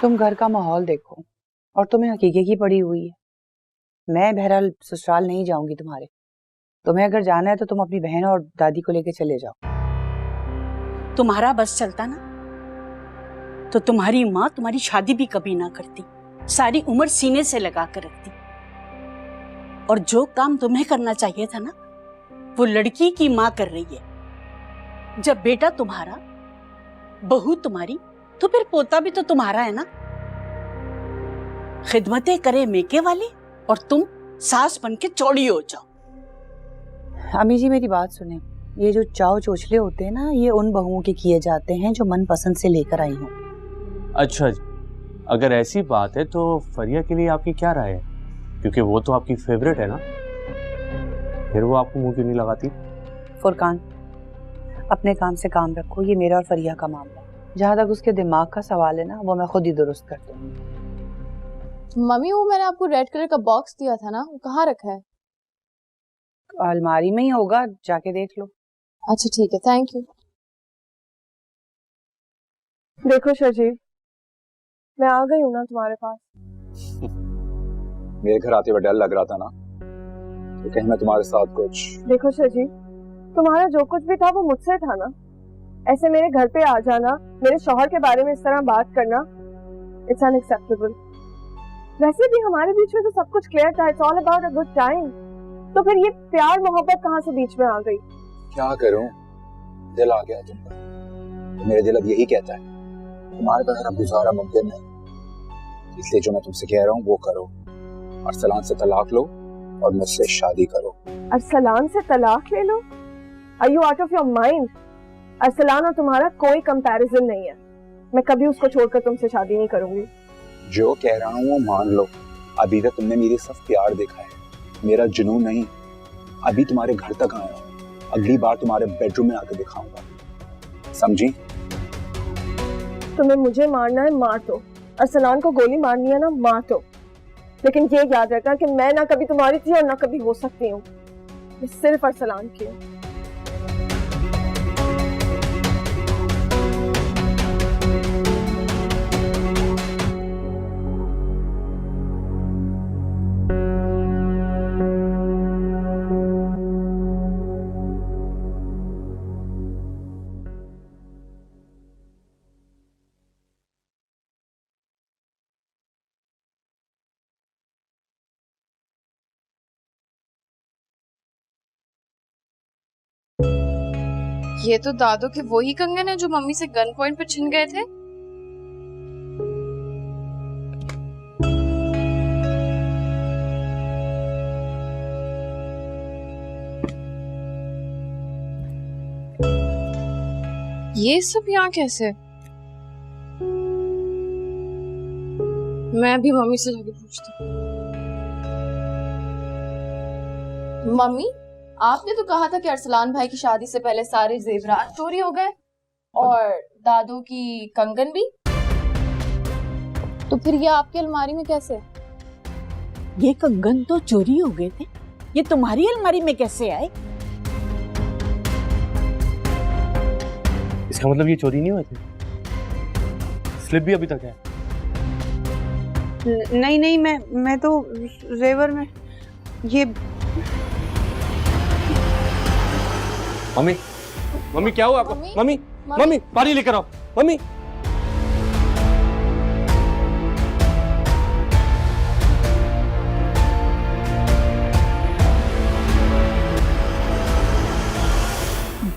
तुम घर का माहौल देखो और तुम्हें हकीकत की पड़ी हुई है। मैं बहरहाल ससुराल नहीं जाऊंगी तुम्हारे। तुम्हें अगर जाना है तो तुम अपनी बहन और दादी को लेकर चले जाओ। तुम्हारा बस चलता ना तो तुम्हारी माँ तुम्हारी शादी भी कभी ना करती, सारी उम्र सीने से लगा कर रखती। और जो काम तुम्हें करना चाहिए था ना, वो लड़की की माँ कर रही है। जब बेटा तुम्हारा, बहू तुम्हारी, तो फिर पोता भी तो तुम्हारा है ना। खिदमतें करे मेके वाली और तुम सास बन के चौड़ी हो जाओ। अम्मी जी मेरी बात सुने, ये जो चाव चोचले होते हैं ना, ये उन बहुओं के किए जाते हैं जो मन पसंद से लेकर आई हूँ। अच्छा जी, अगर ऐसी बात है तो फरिया के लिए आपकी क्या राय है? क्योंकि वो तो आपकी फेवरेट है ना, फिर वो आपको मुंह क्यों नहीं लगाती? फुरकान, अपने काम से काम रखो। ये मेरा और फरिया का मामला है। जहाँ तक उसके दिमाग का सवाल है ना, वो मैं खुद ही दुरुस्त कर दूंगी। मम्मी, वो मैंने आपको रेड कलर का बॉक्स दिया था ना, वो कहाँ रखा है? अलमारी में ही होगा, जाके देख लो। अच्छा ठीक है, थैंक यू। देखो शजीव, मैं आ गई हूँ ना तुम्हारे पास। मेरे घर आते हुए डर लग रहा था ना, तो कहीं मैं तुम्हारे साथ कुछ। देखो शजीव, तुम्हारा जो कुछ भी था वो मुझसे था ना। ऐसे मेरे घर पे आ जाना, मेरे शौहर के बारे में इस तरह बात करना, इट्स अनएक्सेप्टेबल। वैसे भी हमारे बीच में तो सब कुछ क्लियर था, it's all about a good time. तो फिर ये प्यार मोहब्बत कहाँ से बीच में आ गई? क्या करूं, दिल आ गया तुम पर। तो मेरा दिल अब यही कहता है, तुम्हारे बगैर अब गुजारा मुमकिन नहीं। इसलिए जो मैं तुमसे कह रहा हूँ वो करो। अरसलान से तलाक लो और मुझसे शादी करो। अरसलान से तलाक ले लो? Are you out of your mind? Arsalan और तुम्हारा कोई कंपैरिजन नहीं है। मैं कभी उसको छोड़कर तुमसे शादी नहीं करूंगी। जो कह रहा हूँ वो मान लो। अभी तक तुमने मेरी सिर्फ प्यार देखा है, मेरा जुनून नहीं। अभी तुम्हारे घर तक आया हूँ, अगली बार तुम्हारे बेडरूम में आकर दिखाऊंगा, समझी? तुम्हें मुझे मारना है मार दो, अरसलान को गोली मारनी है ना मार दो, लेकिन ये याद रखना कि मैं ना कभी तुम्हारी थी और ना कभी हो सकती हूँ। मैं सिर्फ अरसलान की हूँ। ये तो दादू के वही कंगन है जो मम्मी से गन पॉइंट पर छिन गए थे। ये सब यहाँ कैसे? मैं भी मम्मी से जाके पूछती हूँ। मम्मी, आपने तो कहा था कि अरसलान भाई की शादी से पहले सारे जेवरात चोरी हो गए और दादू की कंगन भी। तो फिर ये आपकी अलमारी में कैसे? ये कंगन तो चोरी हो गए थे, ये तुम्हारी अलमारी में कैसे आए? इसका मतलब ये चोरी नहीं हुए थे? स्लिप भी अभी तक है? नहीं नहीं, मैं तो जेवर में ये। मम्मी, मम्मी क्या हुआ आपको? मम्मी, मम्मी पानी लेकर आओ। मम्मी,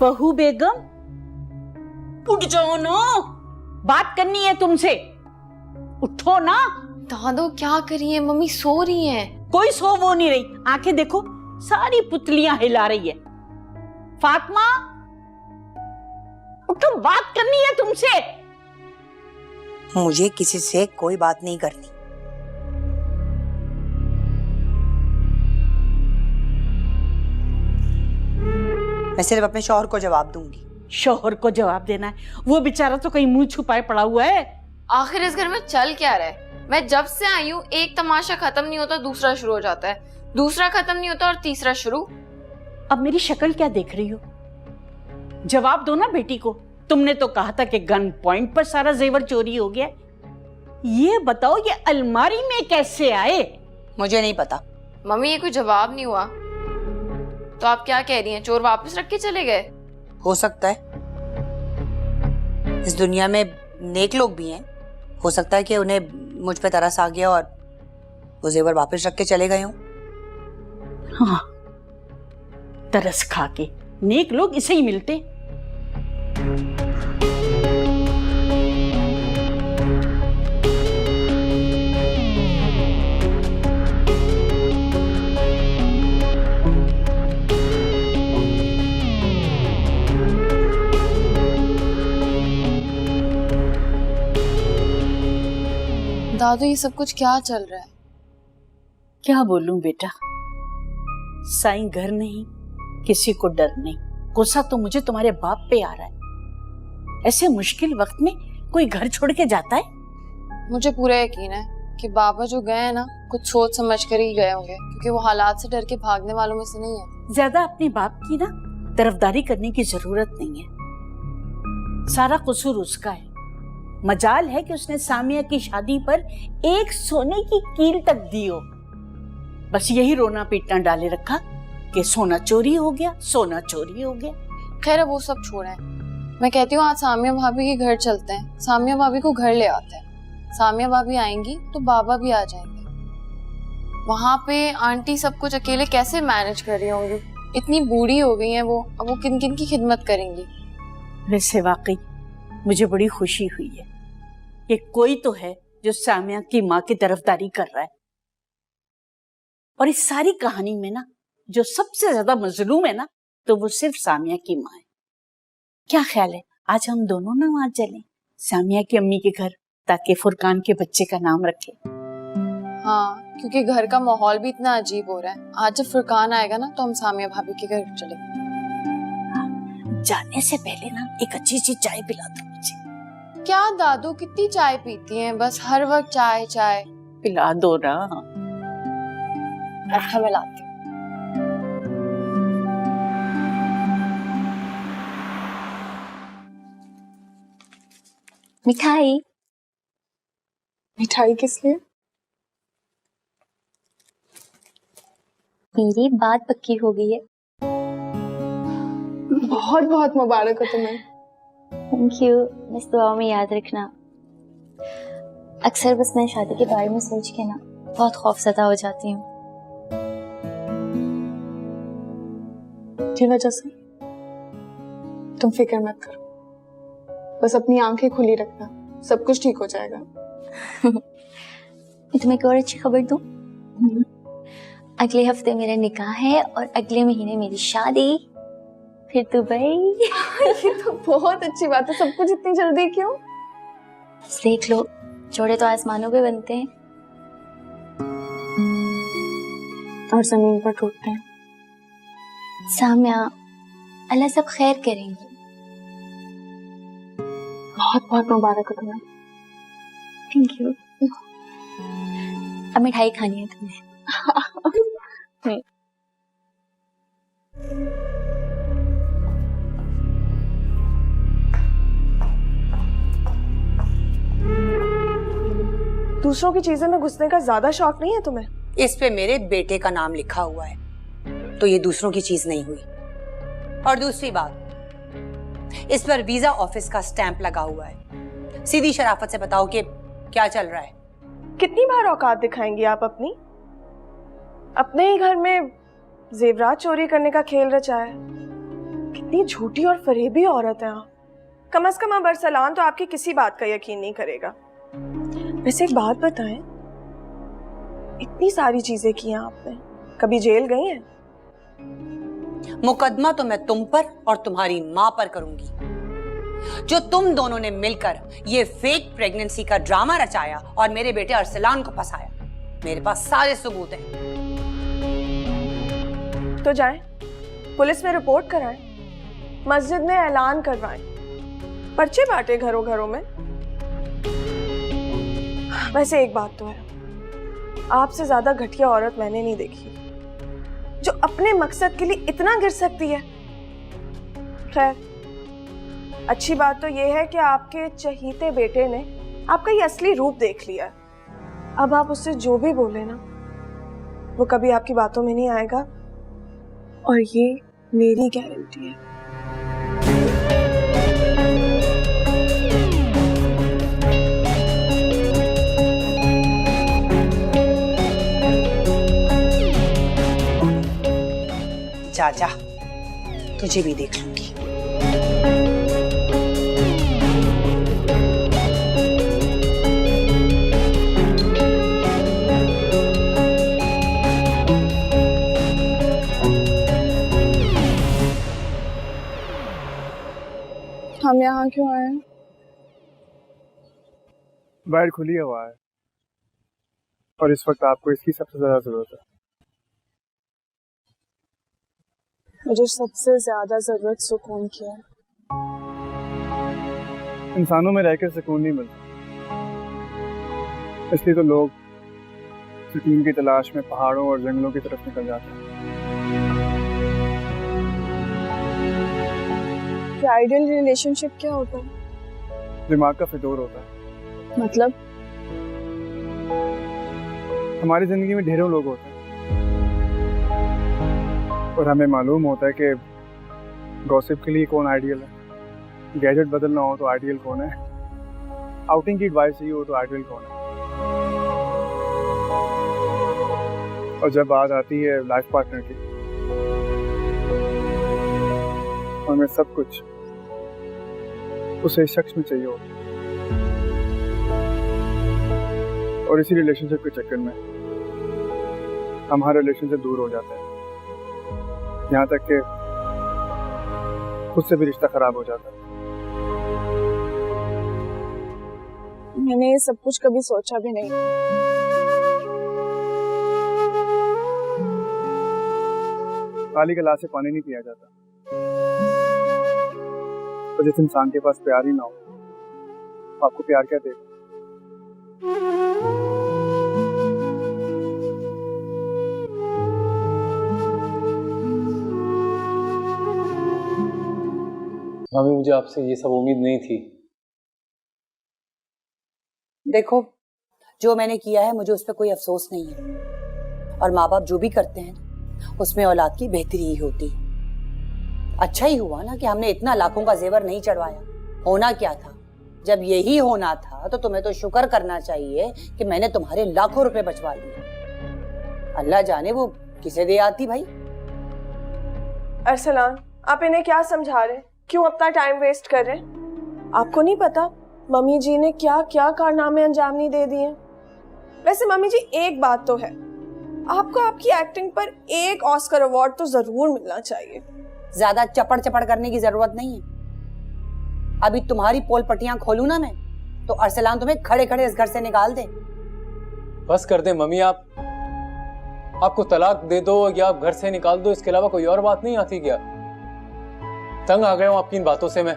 बहू बेगम, उठ जाओ ना, बात करनी है तुमसे। उठो ना। दादू क्या करी है? मम्मी सो रही हैं। कोई सो वो नहीं रही, आंखें देखो, सारी पुतलियां हिला रही है। फातिमा, उठो, बात करनी है तुमसे। मुझे किसी से कोई बात नहीं करनी। मैं सिर्फ अपने शौहर को जवाब दूंगी। शौहर को जवाब देना है? वो बेचारा तो कहीं मुंह छुपाए पड़ा हुआ है। आखिर इस घर में चल क्या रहा है? मैं जब से आई हूँ एक तमाशा खत्म नहीं होता दूसरा शुरू हो जाता है, दूसरा खत्म नहीं होता और तीसरा शुरू। अब मेरी शक्ल क्या देख रही हो? जवाब दो ना बेटी को। तुमने तो कहा था कि गन पॉइंट पर सारा जेवर चोरी हो गया। ये बताओ ये अलमारी में कैसे आए? मुझे नहीं पता। मम्मी ये कोई जवाब नहीं हुआ, तो आप क्या कह रही हैं? चोर वापस रख के चले गए? हो सकता है, इस दुनिया में नेक लोग भी हैं, हो सकता है कि उन्हें मुझ पे तरस आ गया और वो जेवर वापस रख के चले गए हों। हाँ, तरस खा के नेक लोग इसे ही मिलते। दादू ये सब कुछ क्या चल रहा है? क्या बोलूं बेटा, साईं घर नहीं, किसी को डर नहीं। गुस्सा तो मुझे तुम्हारे बाप पे आ रहा है। ऐसे मुश्किल वक्त में कोई घर छोड़ के जाता है? मुझे पूरा यकीन है कि बाबा जो गए हैं ना, कुछ सोच समझ कर ही गए होंगे, क्योंकि वो हालात से डर के भागने वालों में से नहीं है। ज्यादा अपने बाप की ना तरफदारी करने की जरूरत नहीं है, सारा कसूर उसका है। मजाल है कि उसने सामिया की शादी पर एक सोने की कील तक दी हो। बस यही रोना पीटना डाले रखा कि सोना चोरी हो गया, सोना चोरी हो गया। खैर वो सब छोड़ें, मैं कहती हूँ आज सामिया भाभी के घर चलते हैं, सामिया भाभी को घर ले आते हैं। सामिया भाभी आएंगी तो बाबा भी आ जाएंगे। वहां पे आंटी सब कुछ अकेले कैसे मैनेज कर रही होंगी? इतनी बूढ़ी हो गई हैं वो, अब वो किन किन की खिदमत करेंगी? वैसे वाकई मुझे बड़ी खुशी हुई है कि कोई तो है जो सामिया की माँ की तरफदारी कर रहा है। और इस सारी कहानी में ना जो सबसे ज्यादा मजलूम है ना, तो वो सिर्फ सामिया की माँ है। क्या ख्याल है आज हम दोनों ना वहां चलें सामिया की अम्मी के घर, ताकि फुरकान के बच्चे का नाम रखे? हाँ, क्योंकि घर का माहौल भी इतना अजीब हो रहा है। आज जब फुरकान आएगा ना तो हम सामिया भाभी के घर चलेंगे। जाने से पहले ना एक अच्छी सी चाय पिला दो मुझे। क्या दादू कितनी चाय पीती हैं? बस हर वक्त चाय चाय। पिला दो ना। अच्छा मैं लाती हूँ। मिठाई। मिठाई किस लिए? मेरी बात पक्की हो गई है। बहुत बहुत मुबारक हो तुम्हें। Thank you. बस दुआओं में याद रखना। अक्सर बस मैं शादी के बारे में सोच के ना बहुत खौफजदा हो जाती हूँ। की वजह से तुम फिक्र मत करो, बस अपनी आंखें खुली रखना, सब कुछ ठीक हो जाएगा। मैं तुम्हें एक और अच्छी खबर दूं? अगले हफ्ते मेरा निकाह है और अगले महीने मेरी शादी, फिर दुबई। ये तो बहुत अच्छी बात है। सब कुछ इतनी जल्दी क्यों? बस देख लो, जोड़े तो आसमानों पे बनते हैं और जमीन पर टूटते हैं। सामिया, अल्लाह सब खैर करेंगे। बहुत बहुत मुबारक हो तुम्हें। Thank you. अब मिठाई खानी है तुम्हें। दूसरों की चीजें में घुसने का ज्यादा शौक नहीं है तुम्हें? इस पे मेरे बेटे का नाम लिखा हुआ है, तो ये दूसरों की चीज नहीं हुई। और दूसरी बात, इस पर वीजा ऑफिस का स्टैंप लगा हुआ है। सीधी शराफत से बताओ कि क्या चल रहा है? कितनी बार औकात दिखाएंगी आप अपनी? अपने ही घर में जेवरात चोरी करने का खेल रचा है। कितनी झूठी और फरेबी औरत है आप। कम से कम अब अरसलान तो आपकी किसी बात का यकीन नहीं करेगा। वैसे एक बात बताएं, इतनी सारी चीजें की हैं आपने, कभी जेल गई हैं? मुकदमा तो मैं तुम पर और तुम्हारी माँ पर करूंगी, जो तुम दोनों ने मिलकर ये फेक प्रेगनेंसी का ड्रामा रचाया और मेरे बेटे अरसलान को फंसाया। मेरे पास सारे सबूत हैं। तो जाएं, पुलिस में रिपोर्ट कराएं, मस्जिद में ऐलान करवाएं, पर्चे बांटे घरों घरों में। वैसे एक बात तो है, आपसे ज्यादा घटिया औरत मैंने नहीं देखी जो अपने मकसद के लिए इतना गिर सकती है। खैर, अच्छी बात तो यह है कि आपके चहीते बेटे ने आपका ये असली रूप देख लिया। अब आप उससे जो भी बोले ना, वो कभी आपकी बातों में नहीं आएगा, और ये मेरी गारंटी है। जा जा, तुझे भी देख लूंगी। हम यहाँ क्यों आए हैं? बाहर खुली हवा है और इस वक्त आपको इसकी सबसे ज्यादा जरूरत है। मुझे सबसे ज्यादा जरूरत सुकून की है। इंसानों में रहकर सुकून नहीं मिलता, इसलिए तो लोग सुकून की तलाश में पहाड़ों और जंगलों की तरफ निकल जाते हैं। आइडियल रिलेशनशिप क्या होता है? दिमाग का फितूर होता है। मतलब? हमारी जिंदगी में ढेरों लोग होते हैं और हमें मालूम होता है कि गॉसिप के लिए कौन आइडियल है, गैजेट बदलना हो तो आइडियल कौन है, आउटिंग की एडवाइस चाहिए हो तो आइडियल कौन है। और जब बात आती है लाइफ पार्टनर की, हमें सब कुछ उसे इस शख्स में चाहिए होता है। और इसी रिलेशनशिप के चक्कर में हमारा रिलेशन से दूर हो जाता है, यहाँ तक कि खुद से भी रिश्ता खराब हो जाता है। मैंने ये सब कुछ कभी सोचा भी नहीं। खाली गिलास से पानी नहीं पिया जाता, तो जिस इंसान के पास प्यार ही ना हो, आपको प्यार क्या देगा? मम्मी, मुझे आपसे ये सब उम्मीद नहीं थी। देखो, जो मैंने किया है मुझे उस पर कोई अफसोस नहीं है, और माँ बाप जो भी करते हैं उसमें औलाद की बेहतरी ही होती है। अच्छा ही हुआ ना कि हमने इतना लाखों का जेवर नहीं चढ़वाया। होना क्या था, जब यही होना था तो तुम्हें तो शुक्र करना चाहिए कि मैंने तुम्हारे लाखों रुपए बचवा लिए। अल्लाह जाने वो किसे दे आती भाई। अरसलान, आप इन्हें क्या समझा रहे हैं? क्यों अपना टाइम वेस्ट कर रहे हैं? आपको नहीं पता मम्मी जी ने क्या क्या कारनामे अंजाम नहीं दे दिए। वैसे मम्मी जी, एक बात तो है, आपको आपकी एक्टिंग पर एक ऑस्कर अवार्ड तो जरूर मिलना चाहिए। ज्यादा चपड़ चपड़ करने की जरूरत नहीं है। अभी तुम्हारी पोल पट्टियां खोलूं ना मैं, तो अरसलान तुम्हें खड़े खड़े इस घर से निकाल दे। बस कर दे मम्मी, आपको तलाक दे दो या आप घर से निकाल दो, इसके अलावा कोई और बात नहीं आती क्या? तंग आ गया हूं आपकी इन बातों से मैं।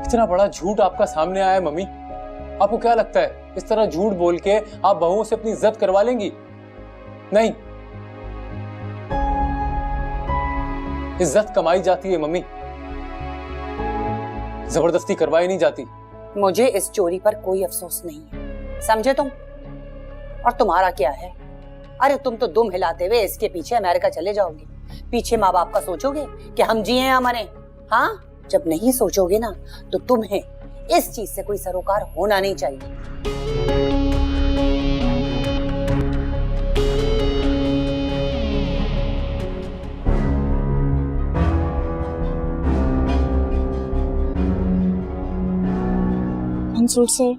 इतना बड़ा झूठ आपका सामने आया है मम्मी, आपको क्या लगता है इस तरह झूठ बोल के आप बहुओं से अपनी इज्जत करवा लेंगी? नहीं, इज्जत कमाई जाती है मम्मी, जबरदस्ती करवाई नहीं जाती। मुझे इस चोरी पर कोई अफसोस नहीं है, समझे तुम? और तुम्हारा क्या है? अरे तुम तो दुम हिलाते हुए इसके पीछे अमेरिका चले जाओगे, पीछे माँ बाप का सोचोगे कि हम जिए या मरे। हाँ, जब नहीं सोचोगे ना तो तुम्हें इस चीज से कोई सरोकार होना नहीं चाहिए। मंसूर सर,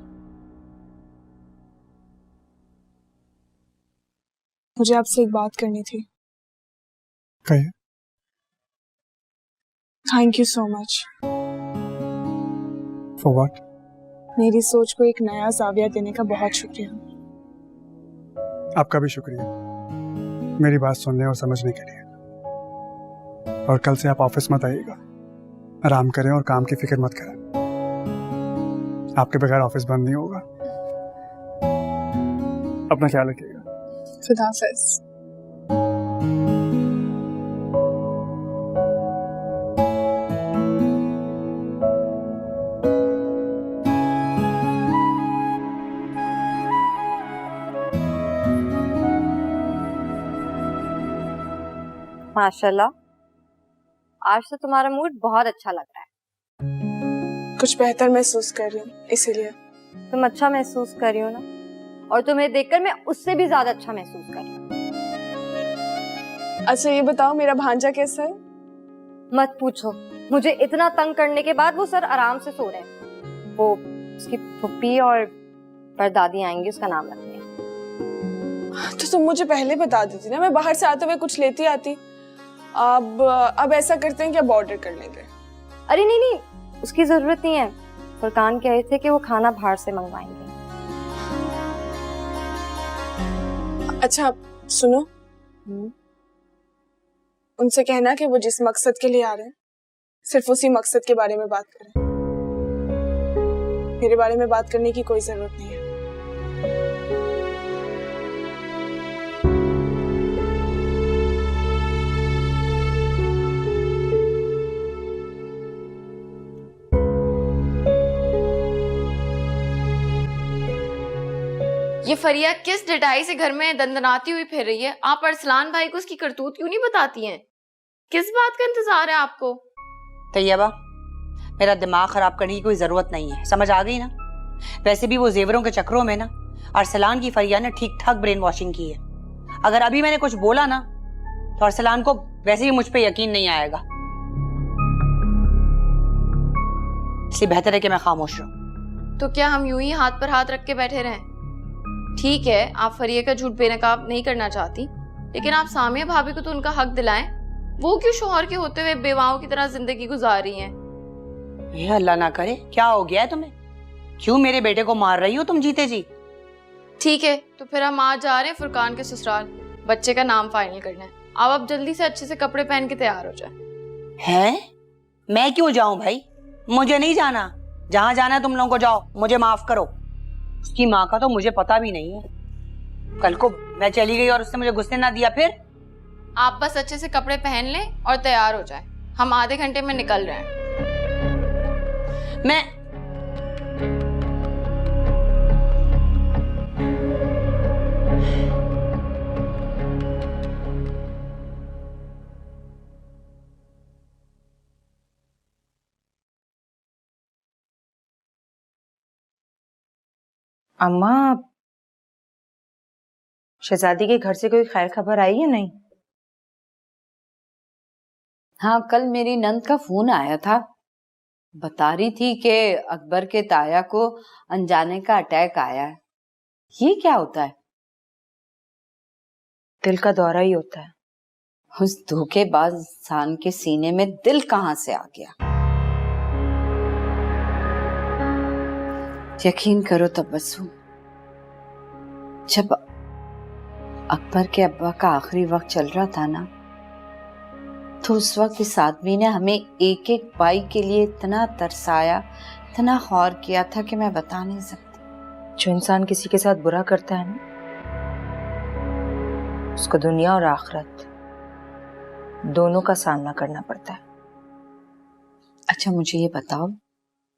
मुझे आपसे एक बात करनी थी। कहिए। Thank you so much. For what? मेरी सोच को एक नया जाविया देने का बहुत शुक्रिया। आपका भी शुक्रिया मेरी बात सुनने और समझने के लिए। और कल से आप ऑफिस मत आइएगा, आराम करें और काम की फिक्र मत करें। आपके बगैर ऑफिस बंद नहीं होगा। अपना ख्याल रखिएगा। खुदा हाफिज। माशाल्लाह, आज तो तुम्हारा मूड बहुत अच्छा लग रहा है। कुछ बेहतर महसूस कर रही हूँ इसीलिए। तुम अच्छा महसूस कर रही हो ना, और तुम्हें देखकर मैं उससे भी ज्यादा अच्छा महसूस कर रही हूँ। अच्छा ये बताओ, मेरा भांजा कैसा है? मत पूछो, मुझे इतना तंग करने के बाद वो सर आराम से सो रहे हैं। वो उसकी फुप्पी और परदादी आएंगी उसका नाम रखने। तो तुम मुझे पहले बता देती ना, मैं बाहर से आते हुए कुछ लेती आती। अब ऐसा करते हैं कि अब ऑर्डर कर लेंगे। अरे नहीं नहीं, उसकी जरूरत नहीं है। फुरकान कहे थे कि वो खाना बाहर से मंगवाएंगे। अच्छा सुनो, उनसे कहना कि वो जिस मकसद के लिए आ रहे हैं सिर्फ उसी मकसद के बारे में बात करें। मेरे बारे में बात करने की कोई जरूरत नहीं है। ये फरिया किस ढिठाई से घर में दंदनाती हुई फिर रही है? आप अरसलान भाई को उसकी करतूत क्यों नहीं बताती हैं? किस बात का इंतजार है आपको? तैयबा, मेरा दिमाग खराब करने की कोई जरूरत नहीं है, समझ आ गई ना? वैसे भी वो जेवरों के चक्करों में ना अरसलान की फरिया ने ठीक ठाक ब्रेन वॉशिंग की है। अगर अभी मैंने कुछ बोला ना तो अरसलान को वैसे भी मुझ पे यकीन नहीं आएगा, इसलिए बेहतर है कि मैं खामोश रहूं। तो क्या हम यूं ही हाथ पर हाथ रख के बैठे रहें? ठीक है, आप फरिया का झूठ बेनकाब नहीं करना चाहती, लेकिन आप सामिया भाभी को तो उनका हक दिलाएं। वो क्यों शोहर के होते हुए बेवाओं की तरह जिंदगी गुजार रही हैं? ये अल्लाह ना करे, क्या हो गया है तुम्हें? क्यों मेरे बेटे को मार रही हो तुम जीते जी? ठीक है, तो फिर हम आज जा रहे हैं फुरकान के ससुराल, बच्चे का नाम फाइनल करना है। आप जल्दी से अच्छे से कपड़े पहन के तैयार हो जाए। हैं? मैं क्यों जाऊं भाई? मुझे नहीं जाना। जहां जाना है तुम लोगों को जाओ, मुझे माफ करो। उसकी माँ का तो मुझे पता भी नहीं है। कल को मैं चली गई और उसने मुझे घुसने ना दिया फिर? आप बस अच्छे से कपड़े पहन लें और तैयार हो जाएं। हम आधे घंटे में निकल रहे हैं। मैं अम्मा, शहजादी के घर से कोई खैर खबर आई है नहीं? हाँ, कल मेरी नंद का फोन आया था, बता रही थी कि अकबर के ताया को अनजाने का अटैक आया है। ये क्या होता है? दिल का दौरा ही होता है। उस धोखेबाज इंसान के सीने में दिल कहाँ से आ गया? यकीन करो तबस्सुम, जब अकबर के अब्बा का आखिरी वक्त चल रहा था ना, तो उस वक्त इस आदमी ने हमें एक एक भाई के लिए इतना तरसाया, इतना खौर किया था कि मैं बता नहीं सकती। जो इंसान किसी के साथ बुरा करता है ना, उसको दुनिया और आखिरत दोनों का सामना करना पड़ता है। अच्छा मुझे ये बताओ,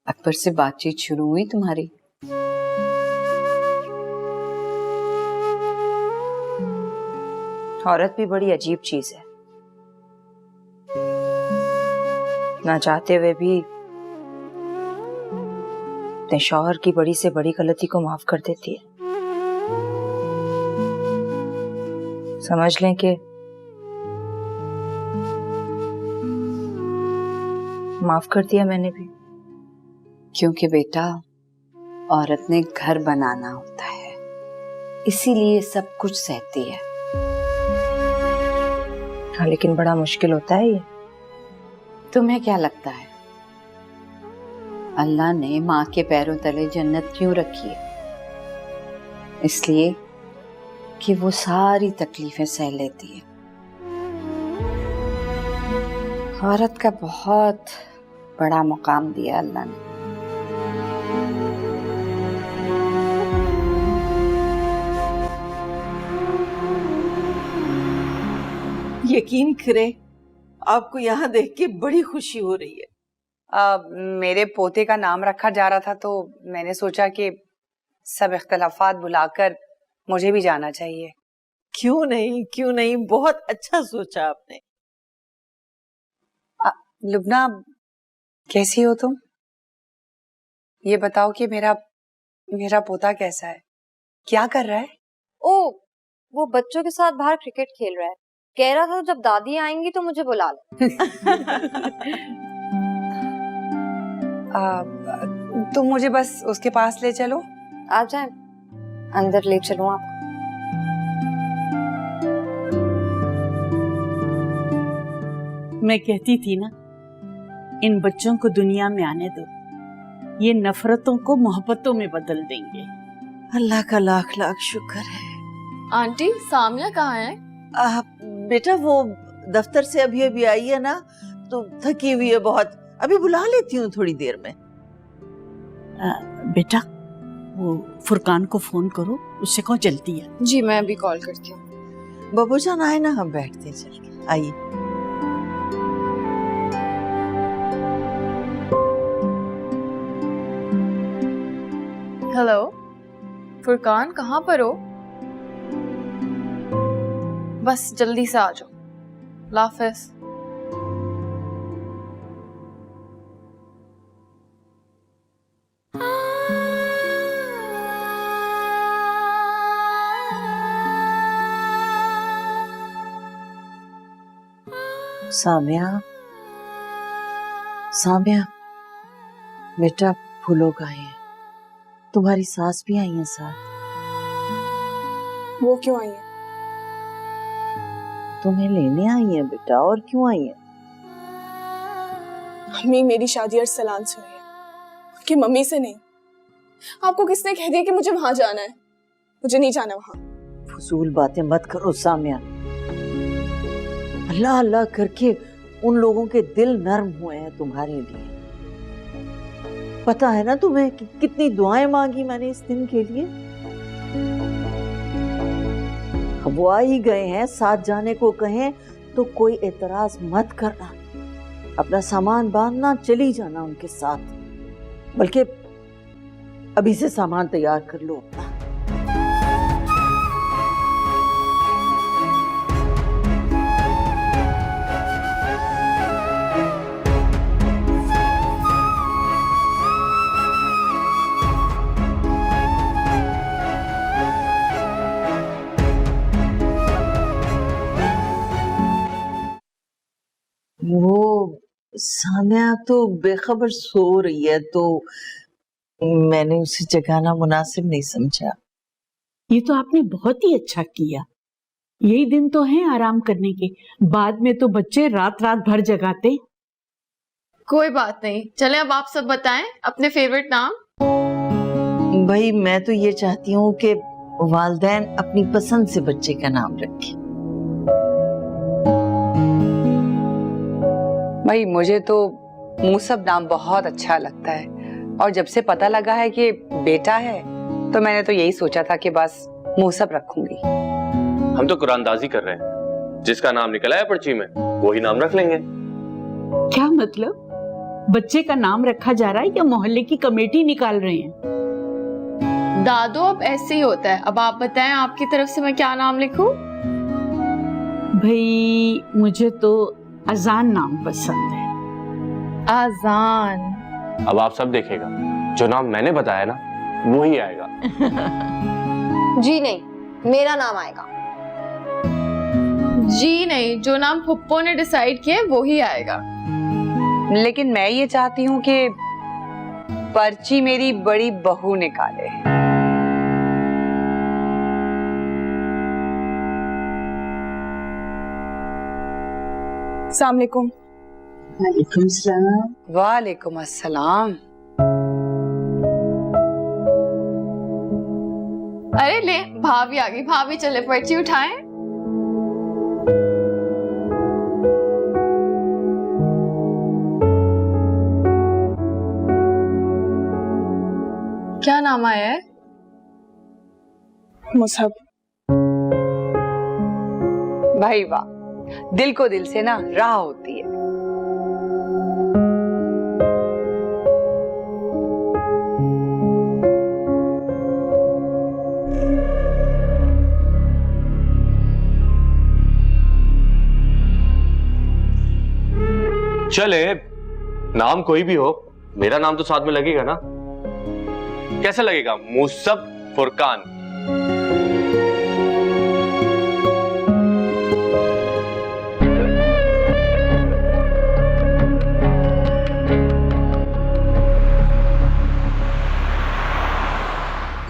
अकबर से बातचीत शुरू हुई तुम्हारी? औरत भी बड़ी अजीब चीज है, ना चाहते हुए भी अपने शौहर की बड़ी से बड़ी गलती को माफ कर देती है। समझ लें कि माफ कर दिया मैंने भी। क्योंकि बेटा, औरत ने घर बनाना होता है, इसीलिए सब कुछ सहती है। हाँ, लेकिन बड़ा मुश्किल होता है ये। तुम्हें क्या लगता है अल्लाह ने माँ के पैरों तले जन्नत क्यों रखी है? इसलिए कि वो सारी तकलीफें सह लेती है। औरत का बहुत बड़ा मुकाम दिया अल्लाह ने। यकीन करें, आपको यहाँ देख के बड़ी खुशी हो रही है। मेरे पोते का नाम रखा जा रहा था तो मैंने सोचा कि सब इख्तलाफात बुलाकर मुझे भी जाना चाहिए। क्यों नहीं, बहुत अच्छा सोचा आपने। लुबना, कैसी हो तुम? ये बताओ कि मेरा पोता कैसा है, क्या कर रहा है? ओ, वो बच्चों के साथ बाहर क्रिकेट खेल रहा है। कह रहा था जब दादी आएंगी तो मुझे बुला लो। तुम मुझे बस उसके पास ले चलो। आप जाए, अंदर ले चलूं आप? मैं कहती थी ना, इन बच्चों को दुनिया में आने दो, ये नफरतों को मोहब्बतों में बदल देंगे। अल्लाह का लाख लाख शुक्र है। आंटी सामिया कहाँ है? बेटा वो दफ्तर से अभी अभी आई है ना, तो थकी हुई है बहुत। अभी बुला लेती हूँ थोड़ी देर में। बेटा वो फुरकान को फोन करो, उससे कहो जल्दी है। जी मैं अभी कॉल करती हूँ। बाबूजान आए ना, हम बैठते हैं, चल के आइए। हेलो फुरकान, कहाँ पर हो? बस जल्दी से आ जाओ। लाफिज। सामिया, सामिया बेटा, फूलों का है, तुम्हारी सास भी आई है साथ। वो क्यों आई है? तुम्हें लेने आई है बेटा, और क्यों आई है? मम्मी, मेरी शादी अरसलान से हुई है, उनकी मम्मी से नहीं। आपको किसने कह दिया कि मुझे वहां जाना है? मुझे नहीं जाना वहां। फजूल बातें मत करो सामिया। अल्लाह अल्लाह करके उन लोगों के दिल नरम हुए हैं तुम्हारे लिए। पता है ना तुम्हें कि कितनी दुआएं मांगी मैंने इस दिन के लिए। अब वो आ ही गए हैं, साथ जाने को कहें तो कोई एतराज मत करना, अपना सामान बांधना, चली जाना उनके साथ। बल्कि अभी से सामान तैयार कर लो अपना। वो सामिया तो बेखबर सो रही है, तो मैंने उसे जगाना मुनासिब नहीं समझा। ये तो आपने बहुत ही अच्छा किया। यही दिन तो है आराम करने के, बाद में तो बच्चे रात रात भर जगाते। कोई बात नहीं, चले अब आप सब बताएं अपने फेवरेट नाम। भाई मैं तो ये चाहती हूँ कि वालिदैन अपनी पसंद से बच्चे का नाम रखें। भाई मुझे तो मूसब नाम बहुत अच्छा लगता है, और जब से पता लगा है कि बेटा है तो मैंने तो यही सोचा था कि बस मूसब रखूंगी। हम तो कुरानदाजी कर रहे हैं, जिसका नाम निकला है पर्ची में वही नाम रख लेंगे। क्या मतलब? बच्चे का नाम रखा जा रहा है या मोहल्ले की कमेटी निकाल रहे हैं? दादो अब ऐसे ही होता है। अब आप बताएं आपकी तरफ से मैं क्या नाम लिखूं? भाई मुझे तो अजान नाम पसंद है। आजान। अब आप सब देखेगा, जो नाम मैंने बताया ना वही आएगा। जी नहीं, मेरा नाम आएगा। जी नहीं, जो नाम फुप्पो ने डिसाइड किया वो ही आएगा। लेकिन मैं ये चाहती हूँ कि पर्ची मेरी बड़ी बहू निकाले। अस्सलाम वालेकुम। वालेकुम सलाम। वालेकुम अस्सलाम। अरे ले, भाभी आ गई। भाभी चले पर्ची उठाएं। क्या नाम आया है? मुसहब। भाई वाह, दिल को दिल से ना राह होती है। चले, नाम कोई भी हो, मेरा नाम तो साथ में लगेगा ना। कैसे लगेगा? मुसब फुरकान।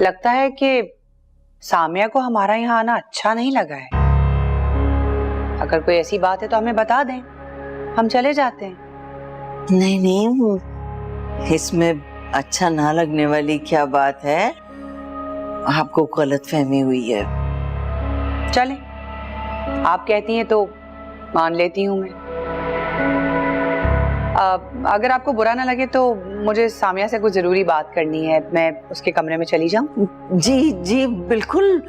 लगता है कि सामिया को हमारा यहाँ आना अच्छा नहीं लगा है। अगर कोई ऐसी बात है तो हमें बता दें, हम चले जाते हैं। नहीं नहीं, वो इसमें अच्छा ना लगने वाली क्या बात है? आपको गलतफहमी हुई है। चले, आप कहती हैं तो मान लेती हूँ मैं। अगर आपको बुरा ना लगे तो मुझे सामिया से कुछ जरूरी बात करनी है, मैं उसके कमरे में चली जाऊं? जी जी बिल्कुल,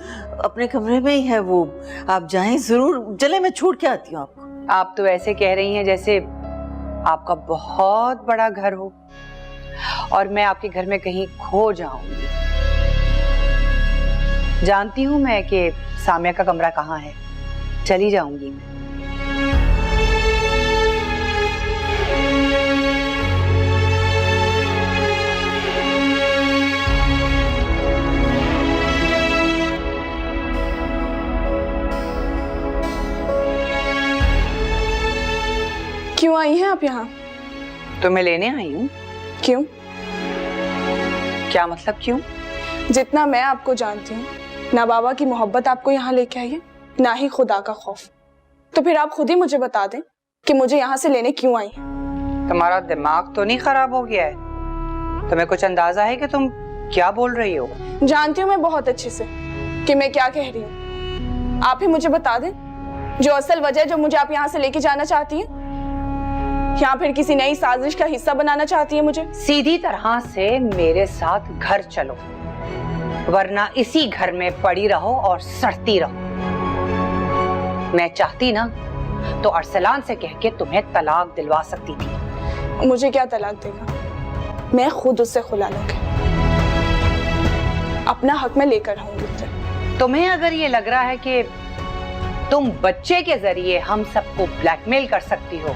अपने कमरे में ही है वो, आप जाएं जरूर। चले, मैं छोड़ के आती हूँ आपको। आप तो ऐसे कह रही हैं जैसे आपका बहुत बड़ा घर हो और मैं आपके घर में कहीं खो जाऊंगी। जानती हूँ मैं कि सामिया का कमरा कहाँ है, चली जाऊंगी मैं। क्यों आई हैं आप यहाँ? तो मैं लेने आई हूँ। क्यों? क्या मतलब क्यों? जितना मैं आपको जानती हूँ, ना बाबा की मोहब्बत आपको यहाँ लेके आई है, ना ही खुदा का खौफ। तो फिर आप खुद ही मुझे बता दें कि मुझे यहाँ से लेने क्यों आई हैं। तुम्हारा दिमाग तो नहीं खराब हो गया है? तुम्हें कुछ अंदाजा है कि तुम क्या बोल रही हो? जानती हूँ मैं बहुत अच्छे से कि मैं क्या कह रही हूँ। आप ही मुझे बता दें जो असल वजह जो मुझे आप यहाँ से लेके जाना चाहती हैं, या फिर किसी नई साजिश का हिस्सा बनाना चाहती है मुझे। सीधी तरह से मेरे साथ घर चलो, वरना इसी घर में पड़ी रहो और सड़ती रहो। मैं चाहती ना तो अरसलान से कह के तुम्हें तलाक दिलवा सकती थी। मुझे क्या तलाक देगा? मैं खुद उससे खुला लूंगी, अपना हक में लेकर रहूंगी। तुम्हें अगर ये लग रहा है कि तुम बच्चे के जरिए हम सबको ब्लैकमेल कर सकती हो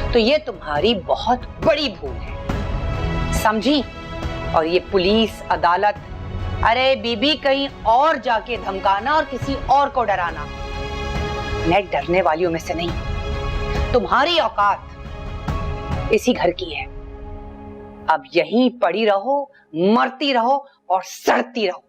तो ये तुम्हारी बहुत बड़ी भूल है, समझी? और ये पुलिस, अदालत, अरे बीबी कहीं और जाके धमकाना और किसी और को डराना, मैं डरने वालियों में से नहीं। तुम्हारी औकात इसी घर की है। अब यहीं पड़ी रहो, मरती रहो और सड़ती रहो।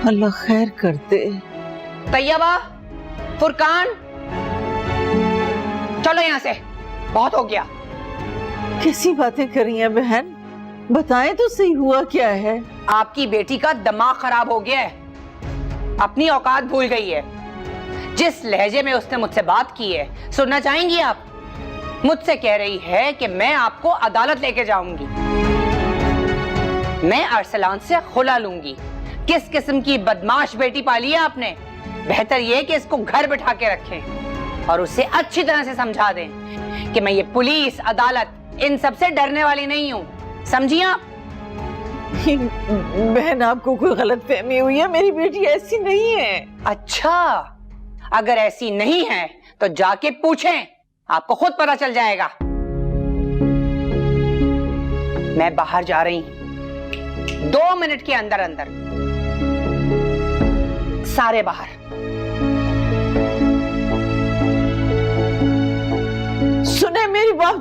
अल्लाह खैर करते। तैयबा, फुरकान, चलो यहाँ से, बहुत हो गया। कैसी बातें कर रही हैं बहन? बताएं तो सही, हुआ क्या है? आपकी बेटी का दिमाग खराब हो गया है, अपनी औकात भूल गई है। जिस लहजे में उसने मुझसे बात की है, सुनना चाहेंगी आप? मुझसे कह रही है कि मैं आपको अदालत लेके जाऊंगी, मैं अरसलान से खुला लूंगी। किस किस्म की बदमाश बेटी पाली है आपने? बेहतर यह कि इसको घर बिठा के रखें और उसे अच्छी तरह से समझा दें कि मैं ये पुलिस, अदालत, इन सब से डरने वाली नहीं हूं, समझी आप? बहन, आपको कोई गलतफहमी हुई है, मेरी बेटी ऐसी नहीं है। अच्छा, अगर ऐसी नहीं है तो जाके पूछें, आपको खुद पता चल जाएगा। मैं बाहर जा रही हूं, 2 मिनट के अंदर अंदर सारे बाहर। सुने मेरी बात।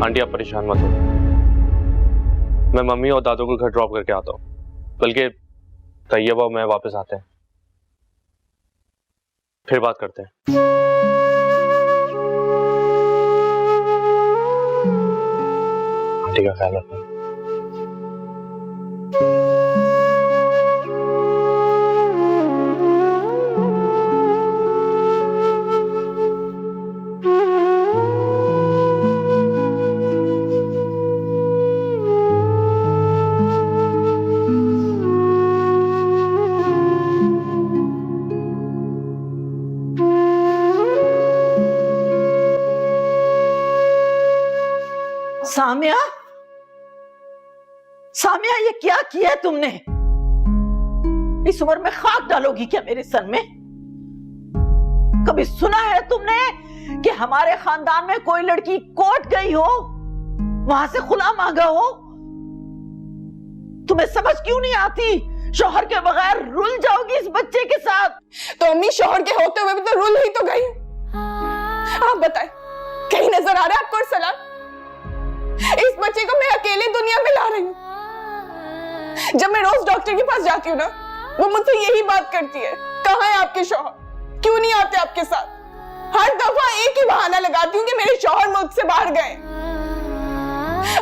आंटी आप परेशान मत हो, मैं मम्मी और दादू को घर ड्रॉप करके आता हूँ। बल्कि तैयबा और मैं वापस आते हैं, फिर बात करते हैं। आंटी का ख्याल रखना। सामिया, सामिया, ये क्या किया है तुमने? इस उम्र में खाक डालोगी क्या मेरे सर में? कभी सुना है तुमने कि हमारे खानदान में कोई लड़की कोर्ट गई हो, वहां से खुला मांगा हो? तुम्हें समझ क्यों नहीं आती? शौहर के बगैर रुल जाओगी इस बच्चे के साथ। तो अम्मी, शौहर के होते हुए भी तो रुल ही तो गई। आप बताएं, कहीं नजर आ रहा है आपको अरसलान? इस बच्चे को मैं अकेले दुनिया में ला रही हूँ। जब मैं रोज डॉक्टर के पास जाती हूँ ना, वो मुझसे यही बात करती है, कहाँ है आपके शौहर, क्यों नहीं आते आपके साथ? हर दफा एक ही बहाना लगाती हूँ कि मेरे शौहर मुझसे बाहर गए।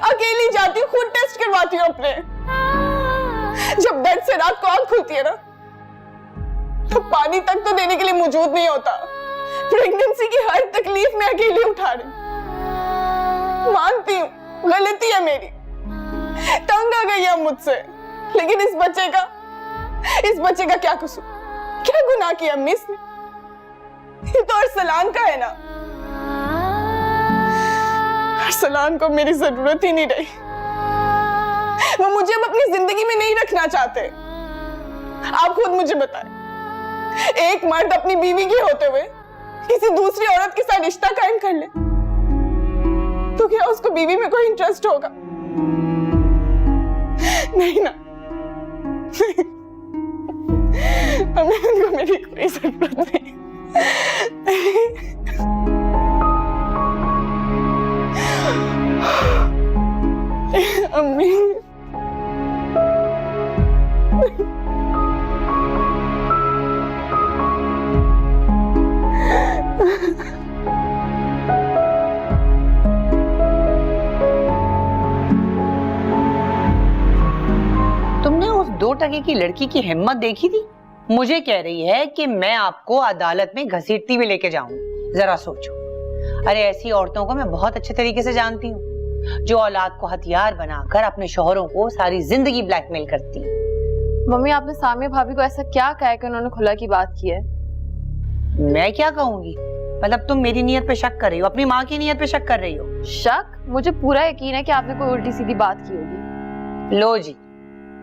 अकेली जाती हूँ, खुद टेस्ट करवाती हूँ अपने। जब दर्द से रात को आंख खुलती है ना, तो पानी तक तो देने के लिए मौजूद नहीं होता। प्रेगनेंसी की हर तकलीफ मैं अकेली उठा रही। मानती हूँ गलती है मेरी, तंग आ गई है मुझसे, लेकिन इस बच्चे का क्या कसूर, क्या गुनाह किया अम्मी इसने? ये तो अरसलान का है ना। अरसलान को मेरी जरूरत ही नहीं रही। वो मुझे अब अपनी जिंदगी में नहीं रखना चाहते। आप खुद मुझे बताएं, एक मर्द अपनी बीवी के होते हुए किसी दूसरी औरत के साथ रिश्ता कायम कर ले, तो क्या उसको बीवी में कोई इंटरेस्ट होगा? नहीं ना। उनको मेरी कोई जरूरत नहीं। अम्मी, तुमने उस 2 टके की लड़की की हिम्मत देखी थी? मुझे कह रही है कि मैं आपको अदालत में घसीटती हुई लेके जाऊंगी। जरा सोचो। अरे ऐसी औरतों को मैं बहुत अच्छे तरीके से जानती हूँ, जो औलाद को हथियार बनाकर अपने शौहरों को सारी जिंदगी ब्लैकमेल करती है। मम्मी, आपने सामिया भाभी को ऐसा क्या कहा है कि उन्होंने खुला की बात की है? मैं क्या कहूंगी? मतलब तुम मेरी नीयत पे शक कर रही हो, अपनी माँ की नीयत पे शक कर रही हो? शक? मुझे पूरा यकीन है कि आपने कोई उल्टी सीधी बात की होगी। लो जी,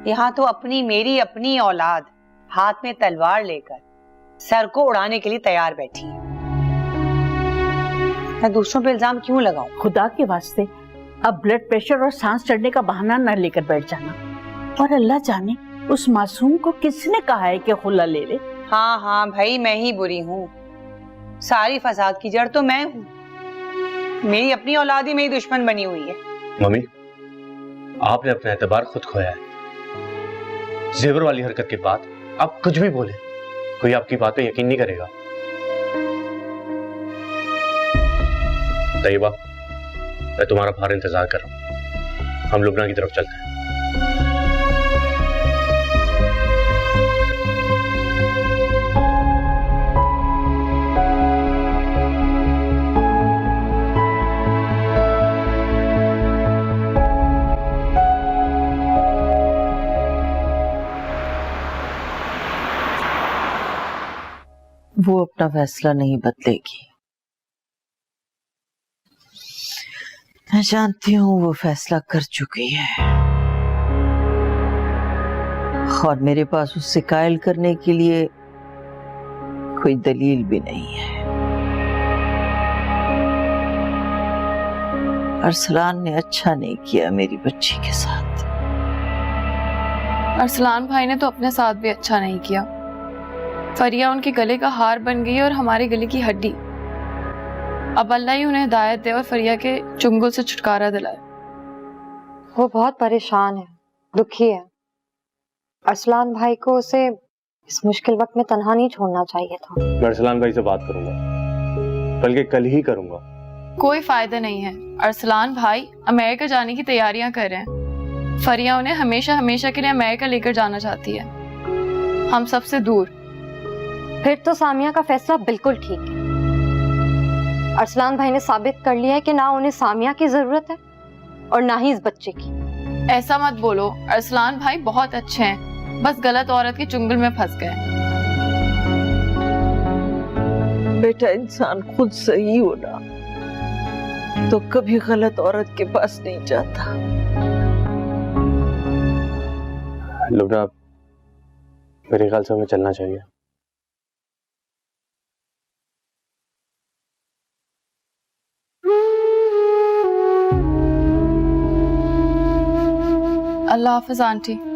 यहाँ तो मेरी अपनी औलाद हाथ में तलवार लेकर सर को उड़ाने के लिए तैयार बैठी है। मैं दूसरों पे इल्जाम क्यों लगाऊं? खुदा के वास्ते अब ब्लड प्रेशर और सांस चढ़ने का बहाना न लेकर बैठ जाना। और अल्लाह जाने उस मासूम को किसने कहा है कि खुला ले ले। हाँ भाई, मैं ही बुरी हूँ। सारी फसाद की जड़ तो मैं हूँ। मेरी अपनी औलाद ही मेरी दुश्मन बनी हुई है। मम्मी, आपने अपना एतबार खुद खोया है। जेवर वाली हरकत के बाद आप कुछ भी बोले, कोई आपकी बात पे यकीन नहीं करेगा। तैयबा, मैं तुम्हारा बाहर इंतजार कर रहा हूँ। हम लुबना की तरफ चलते हैं। वो अपना फैसला नहीं बदलेगी। मैं जानती हूँ वो फैसला कर चुकी है, और मेरे पास उससे कायल करने के लिए कोई दलील भी नहीं है। अरसलान ने अच्छा नहीं किया मेरी बच्ची के साथ। अरसलान भाई ने तो अपने साथ भी अच्छा नहीं किया। फरिया उनके गले का हार बन गई और हमारे गले की हड्डी। अब अल्लाह ही उन्हें हिदायत दे और फरिया के चुंगल से छुटकारा दिलाए। वो बहुत परेशान है, दुखी है। अरसलान भाई को उसे इस मुश्किल वक्त में तन्हा नहीं छोड़ना चाहिए था। मैं अरसलान भाई से बात करूंगा, बल्कि कल ही करूंगा। कोई फायदा नहीं है। अरसलान भाई अमेरिका जाने की तैयारियां कर रहे हैं। फरिया उन्हें हमेशा हमेशा के लिए अमेरिका लेकर जाना चाहती है, हम सबसे दूर। फिर तो सामिया का फैसला बिल्कुल ठीक है। अरसलान भाई ने साबित कर लिया है कि ना उन्हें सामिया की जरूरत है और ना ही इस बच्चे की। ऐसा मत बोलो, अरसलान भाई बहुत अच्छे हैं, बस गलत औरत के चुंगल में फंस गए। बेटा, इंसान खुद सही होना तो कभी गलत औरत के पास नहीं जाता। लुब्ना, मेरे ख्याल से हमें चलना चाहिए। अल्लाह हाफिज आंटी।